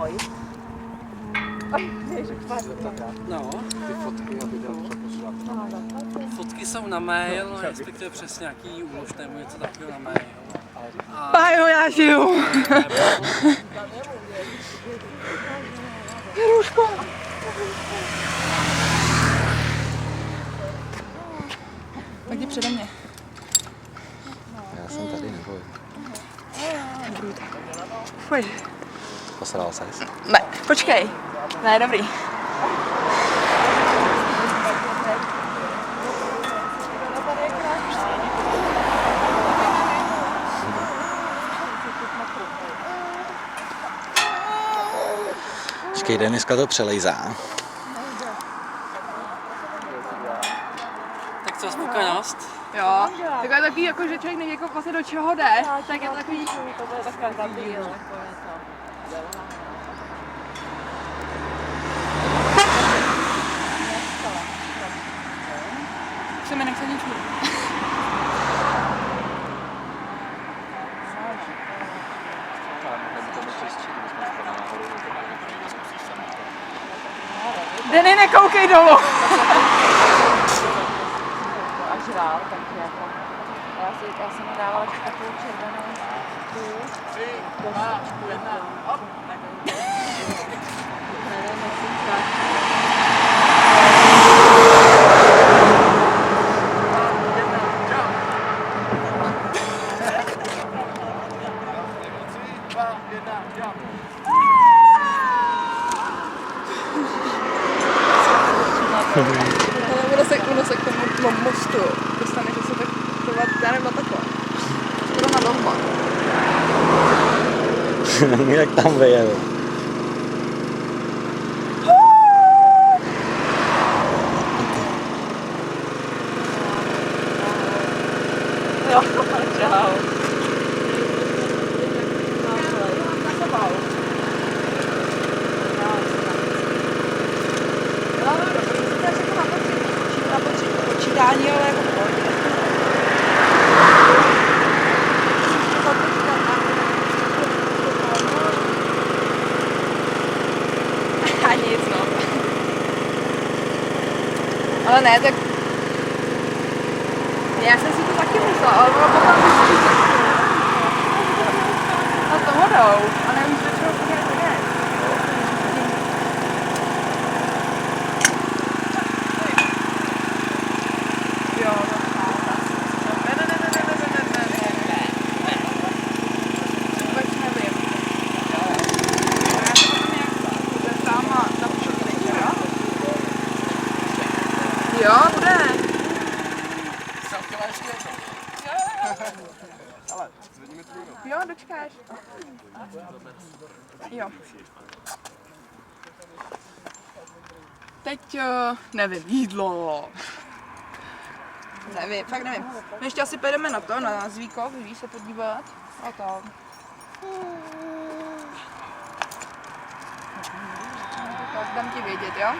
Ahoj. No. Ty fotky na video třeba posílat. Fotky jsou na mail, respektive přes nějaký úlož nebo něco takového na mail. Pájo, já žiju. Růžko. Tak jdi přede mě. Já jsem tady, neboj. Dobrý, tak. Pojď. Posral ses? Ne, počkej. Ne, dobrý. Počkej, Deniska to přelejzá. Tak co, spokojenost? Jo, takové takový, jako, že člověk neví, jako vlastně do čeho jde, tak je to takový... Se mi nechce nic mít. Denny, nekoukej dolů! Až rál, takže jako... Já jsem mu dávala ještě takovou červenou tu kostičku. 3, 2, 1, hop! Nevím, jestli tak. Ono se k tomu mostu dostane, že se tak chovat, já nevím, takhle. Skoro na dohma. Jak tam vyjel. Jo, čau. Počítání, ale jako v pohodě. A nic, no. Ale ne, tak... Já jsem si to taky myslela, ale ono potom... A to vodou. A nevím, že čeho to je. Jo, bude. Ale, zvedneme to víno. Jo, dočkáš. Jo. Teď, nevím, jídlo. Nevím, fakt nevím. My ještě asi pojedeme na to, na Zvíkov, víš, se podívat. A to. Tak dám ti vědět, jo?